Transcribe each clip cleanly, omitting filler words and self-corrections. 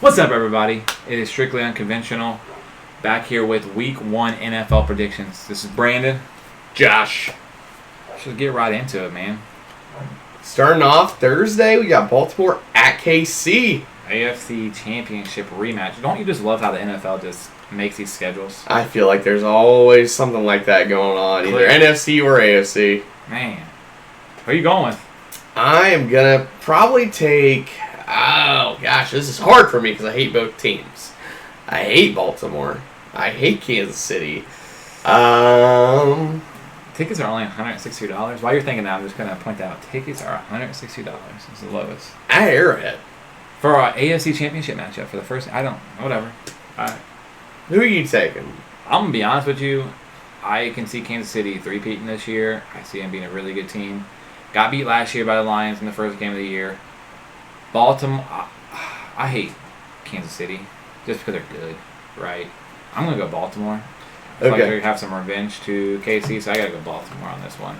What's up, everybody? It is Strictly Unconventional. Back here with Week 1 NFL predictions. This is Brandon. Josh. Should get right into it, man. Starting off Thursday, we got Baltimore at KC. AFC Championship rematch. Don't you just love how the NFL just makes these schedules? I feel like there's always something like that going on, either NFC or AFC. Man. Who are you going with? I am going to probably take... Oh, gosh, this is hard for me because I hate both teams. I hate Baltimore. I hate Kansas City. Tickets are only $160. While you're thinking that, I'm just going to point out, tickets are $160. It's the lowest. At Arrowhead. For our AFC Championship matchup, for the first... whatever. Alright. Who are you taking? I'm going to be honest with you. I can see Kansas City three-peating this year. I see them being a really good team. Got beat last year by the Lions in the first game of the year. Baltimore, I hate Kansas City just because they're good, right? I'm going to go Baltimore. I feel like they have some revenge to KC, so I got to go Baltimore on this one.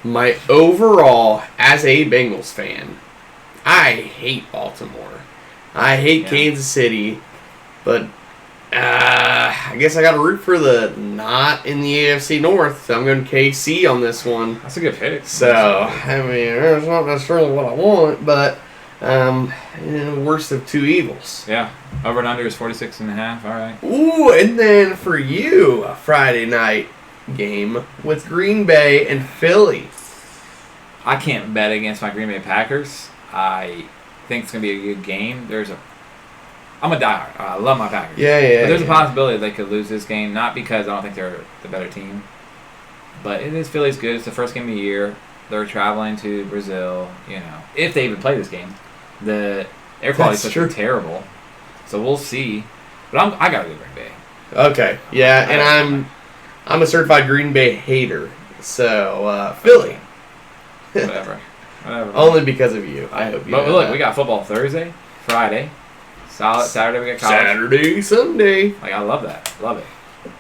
My overall, as a Bengals fan, I hate Baltimore. I hate Kansas City, but I guess I got to root for the not in the AFC North. So I'm going KC on this one. That's a good pick. So, I mean, it's not necessarily what I want, but worst of two evils. Yeah. Over and under is 46.5. All right. Ooh, and then for you, a Friday night game with Green Bay and Philly. I can't bet against my Green Bay Packers. I think it's going to be a good game. I'm a diehard. I love my Packers. Yeah. But there's a possibility they could lose this game, not because I don't think they're the better team, but it is Philly's good. It's the first game of the year. They're traveling to Brazil, if they even play this game. The air quality is terrible, so we'll see. But I got to go Green Bay. Okay, yeah, and I'm a certified Green Bay hater, so Philly. Whatever. Only because of you. I hope you. But look, we got football Thursday, Friday, solid Saturday. We got college. Saturday, Sunday. Like I love that. Love it.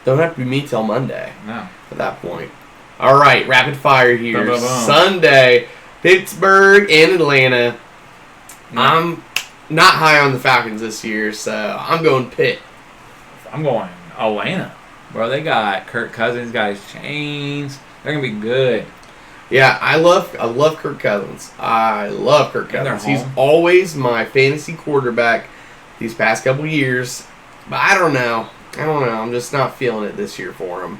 Don't have to be me till Monday. No. At that point. All right, rapid fire here. Boom, boom, boom. Sunday, Pittsburgh and Atlanta. I'm not high on the Falcons this year, so I'm going Pitt. I'm going Atlanta. Bro, they got Kirk Cousins, got his chains. They're going to be good. Yeah, I love Kirk Cousins. I love Kirk Cousins. He's always my fantasy quarterback these past couple years. But I don't know. I'm just not feeling it this year for him.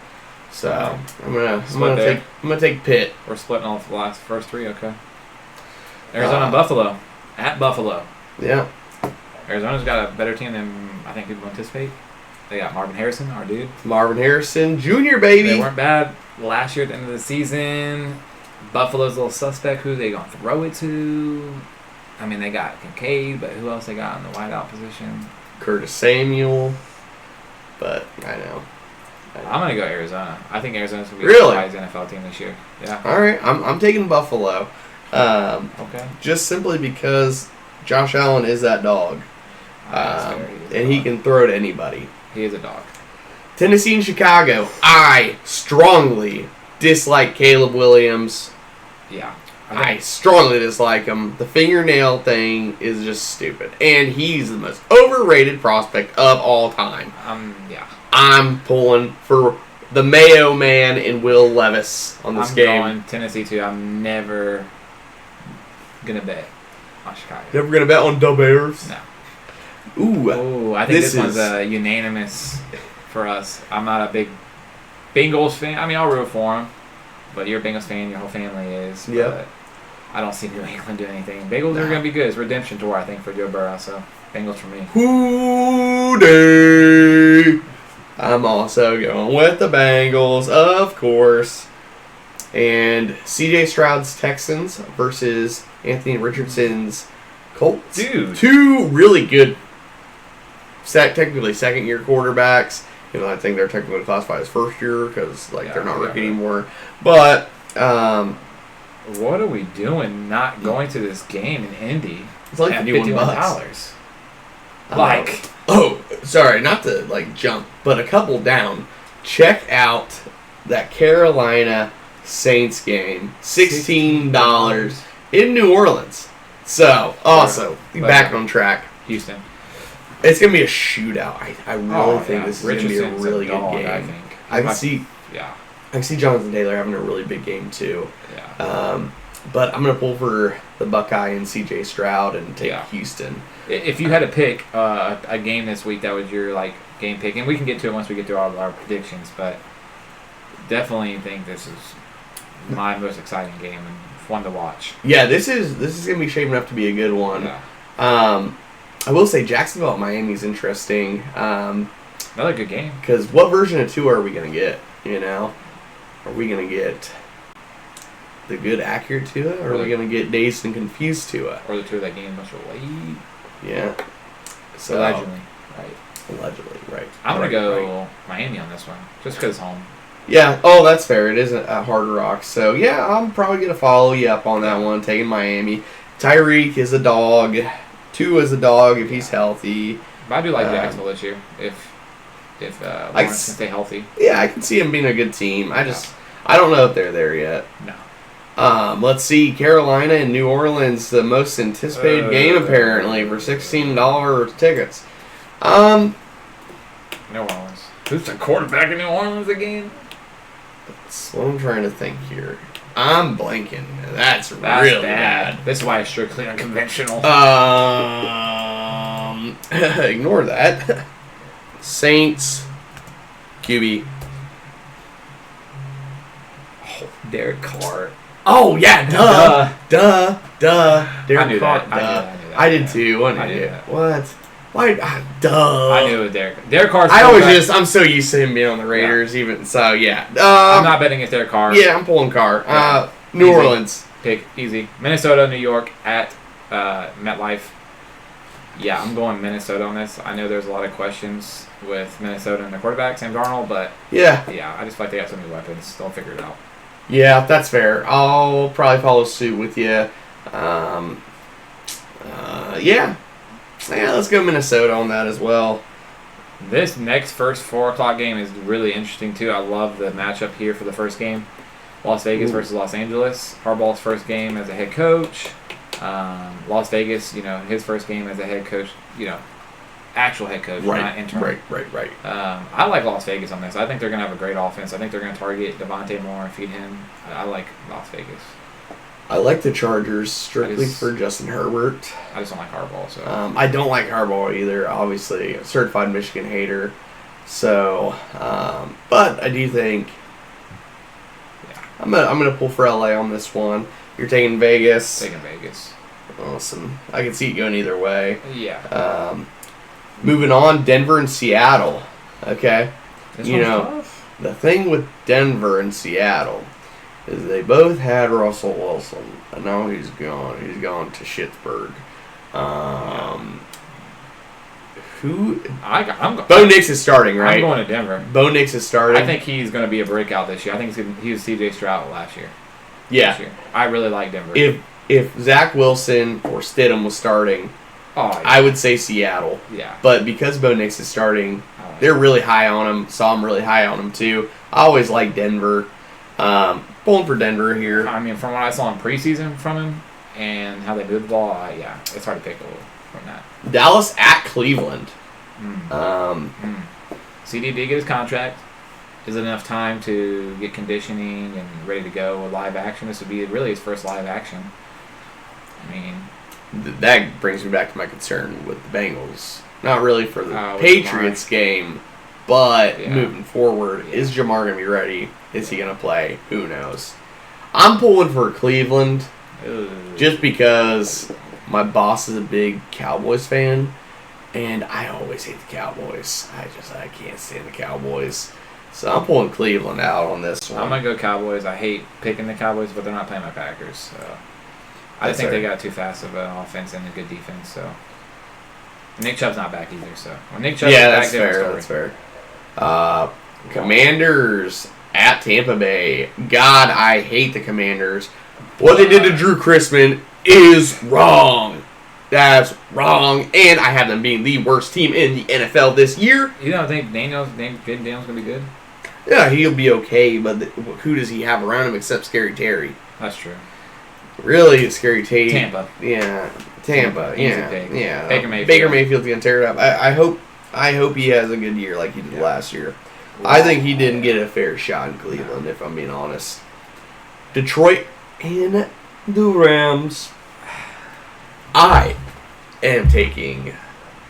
So I'm gonna take Pitt. We're splitting off the first three. Okay. Arizona, Buffalo, at Buffalo. Yeah. Arizona's got a better team than I think people anticipate. They got Marvin Harrison, our dude. Marvin Harrison Jr., baby. They weren't bad last year at the end of the season. Buffalo's a little suspect. Who they gonna throw it to? I mean, they got Kincaid, but who else they got in the wideout position? Curtis Samuel. But I know. I'm gonna go Arizona. I think Arizona's gonna be the highest NFL team this year. Yeah. All right, I'm taking Buffalo. Okay. Just simply because Josh Allen is that dog, and he can throw to anybody. He is a dog. Tennessee and Chicago. I strongly dislike Caleb Williams. Yeah. I strongly dislike him. The fingernail thing is just stupid, and he's the most overrated prospect of all time. Yeah. I'm pulling for the Mayo Man and Will Levis on this game. I'm going Tennessee too. I'm never gonna bet on Chicago. Never gonna bet on the Bears. No. Ooh, I think this one's unanimous for us. I'm not a big Bengals fan. I mean, I'll root for them, but you're a Bengals fan. Your whole family is. Yeah. But I don't see New England doing anything. Bengals are gonna be good. It's redemption tour, I think, for Joe Burrow. So Bengals for me. Hooday! I'm also going with the Bengals, of course. And CJ Stroud's Texans versus Anthony Richardson's Colts. Dude. Two really good, technically second-year quarterbacks. I think they're technically classified as first year because they're not rookie anymore. But what are we doing not going to this game in Indy? It's like $51. Sorry, not to jump, but a couple down. Check out that Carolina Saints game. $16 in New Orleans. So, also, back on track. Houston. It's gonna be a shootout. I really think this is gonna be a Richardson's really dog, good game. I think. I can see. Yeah. I can see Jonathan Taylor having a really big game too. Yeah. But I'm gonna pull for the Buckeye and C.J. Stroud and take Yeah. Houston. If you had to pick a game this week that was your like game pick, and we can get to it once we get through all of our predictions, but definitely think this is my most exciting game and one to watch. Yeah, this is gonna be shaping up to be a good one. Yeah. I will say Jacksonville at Miami is interesting. Another good game. Because what version of Tua are we gonna get? You know, are we gonna get the good accurate Tua, or are we gonna get dazed and confused Tua? Or the two that game much late. Yeah. So Allegedly. Right. Allegedly, right. I'm going to Right, go right. Miami on this one, just because it's home. Yeah. Oh, that's fair. It is a Hard Rock. So yeah, I'm probably gonna follow you up on that one, taking Miami. Tyreek is a dog. Tua is a dog if he's healthy. But I do like Jacksonville this year, if Lawrence can stay healthy. Yeah, I can see him being a good team. I don't know if they're there yet. No. Let's see, Carolina and New Orleans, the most anticipated game apparently for $16 tickets. New Orleans. Who's the quarterback in New Orleans again? That's what I'm trying to think here. I'm blanking. That's really bad. This is why it's strictly unconventional. Ignore that. Saints, QB. Oh, Derek Carr. Oh yeah, duh. Derek I knew Carr, that. duh. I knew that. I did too. I knew that. What? Why? Duh. I knew it was Derek. Derek Carr's I'm so used to him being on the Raiders, even so. Yeah. I'm not betting it's Derek Carr. Yeah, I'm pulling Carr. Yeah. New Easy. Orleans. Pick easy. Minnesota, New York at MetLife. Yeah, I'm going Minnesota on this. I know there's a lot of questions with Minnesota and the quarterback, Sam Darnold, but Yeah. I just feel like they have so many weapons. They'll figure it out. Yeah, that's fair. I'll probably follow suit with you. Yeah. Yeah, let's go Minnesota on that as well. This next first 4 o'clock game is really interesting too. I love the matchup here for the first game. Las Vegas versus Los Angeles. Harbaugh's first game as a head coach. Las Vegas, his first game as a head coach, actual head coach, not intern. Right. I like Las Vegas on this. I think they're going to have a great offense. I think they're going to target Devontae Moore and feed him. I like Las Vegas. I like the Chargers strictly for Justin Herbert. I just don't like Harbaugh. So I don't like Harbaugh either. Obviously, certified Michigan hater. So, but I do think I'm gonna pull for LA on this one. You're taking Vegas. Taking Vegas. Awesome. I can see it going either way. Yeah. Moving on, Denver and Seattle. Okay. This one's tough. The thing with Denver and Seattle is they both had Russell Wilson. I know he's gone. He's gone to Pittsburgh. Bo Nix is starting, right? I'm going to Denver. Bo Nix is starting. I think he's going to be a breakout this year. I think he was C.J. Stroud last year. Yeah. This year. I really like Denver. If Zach Wilson or Stidham was starting, I would say Seattle. Yeah. But because Bo Nix is starting, they're really high on him. So I'm really high on him too. I always like Denver. Pulling for Denver here. I mean, from what I saw in preseason from him and how they move the ball, it's hard to pick from that. Dallas at Cleveland. CD did get his contract. Is it enough time to get conditioning and ready to go with live action? This would be really his first live action. I mean, that brings me back to my concern with the Bengals. Not really for the Patriots game, but moving forward, is Jamar going to be ready? Is he going to play? Who knows? I'm pulling for Cleveland just because my boss is a big Cowboys fan, and I always hate the Cowboys. I can't stand the Cowboys. So I'm pulling Cleveland out on this one. I'm going to go Cowboys. I hate picking the Cowboys, but they're not playing my Packers. So I think they got too fast of an offense and a good defense. So Nick Chubb's not back either. So when Nick Chubb's back, that's fair. Commanders at Tampa Bay. God, I hate the Commanders. What they did to Drew Chrisman is wrong. That's wrong. And I have them being the worst team in the NFL this year. You don't think Daniel's going to be good? Yeah, he'll be okay, but who does he have around him except Scary Terry? That's true. Really, Scary Terry. Tampa. Yeah, Tampa, Easy yeah, pick. yeah. Baker Mayfield. Mayfield's gonna tear it up. I hope he has a good year like he did Yeah. last year. I think he didn't get a fair shot in Cleveland, if I'm being honest. Detroit and the Rams. I am taking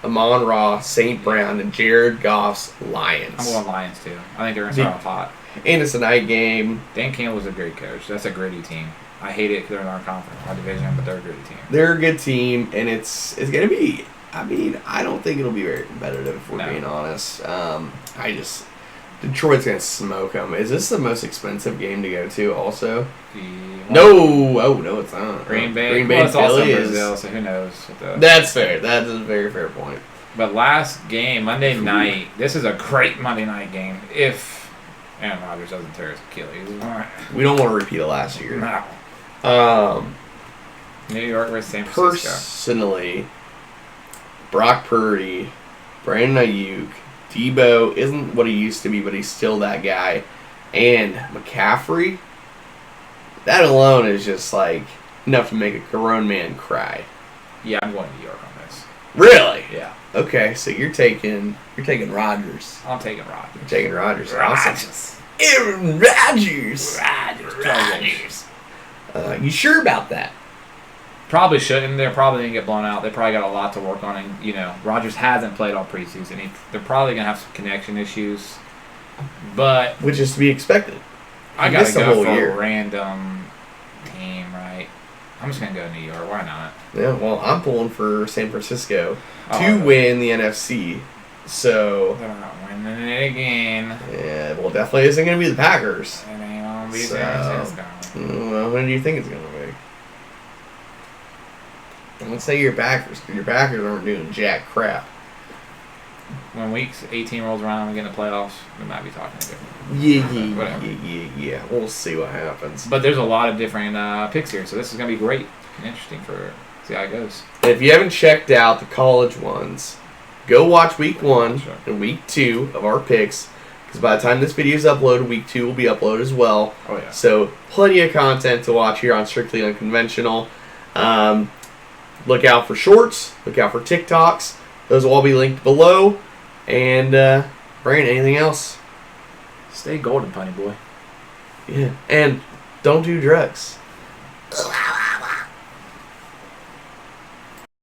Amon-Ra, St. Brown, and Jared Goff's Lions. I'm going Lions too. I think they're going to start off hot. And it's a night game. Dan Campbell's a great coach. That's a gritty team. I hate it because they're in our conference, our division, but they're a gritty team. They're a good team, and it's going to be. I mean, I don't think it'll be very competitive, if we're being honest. Detroit's going to smoke them. Is this the most expensive game to go to also? No. Oh, no, it's not. Green Bay. Green Bay Well, it's also Philly in is. Brazil, so who knows? That's fair. That is a very fair point. But last game, Monday night, this is a great Monday night game. If Aaron Rodgers doesn't tear his Achilles. We don't want to repeat it last year. No. New York versus San Francisco. Personally, Brock Purdy, Brandon Ayuk, Debo isn't what he used to be, but he's still that guy. And McCaffrey, that alone is just like enough to make a grown man cry. Yeah, I'm going to New York on this. Really? Yeah. Okay, so you're taking Rodgers. I'm taking Rodgers. You're taking Rodgers. Rodgers. Awesome. Aaron Rodgers. Rodgers. You sure about that? Probably shouldn't. They're probably going to get blown out. They probably got a lot to work on. And, Rodgers hasn't played all preseason. They're probably going to have some connection issues. But Which is to be expected. I He got to missed the go whole for year. a random team, right? I'm just going to go to New York. Why not? Yeah, well, I'm pulling for San Francisco Oh, to win the NFC. So, They're not winning it again. yeah, well, definitely isn't going to be the Packers. It ain't going to be So, San Francisco. Well, when do you think it's going to be? Don't say your Packers, because your Packers aren't doing jack crap. When weeks 18 rolls around and we get in the playoffs, we might be talking different. Whatever. Yeah. We'll see what happens. But there's a lot of different picks here, so this is going to be great and interesting for see how it goes. And if you haven't checked out the college ones, go watch week 1 Sure. and week 2 of our picks, because by the time this video is uploaded, week 2 will be uploaded as well. Oh, yeah. So plenty of content to watch here on Strictly Unconventional. Look out for shorts. Look out for TikToks. Those will all be linked below. And Brandon, anything else? Stay golden, punny boy. Yeah. And don't do drugs.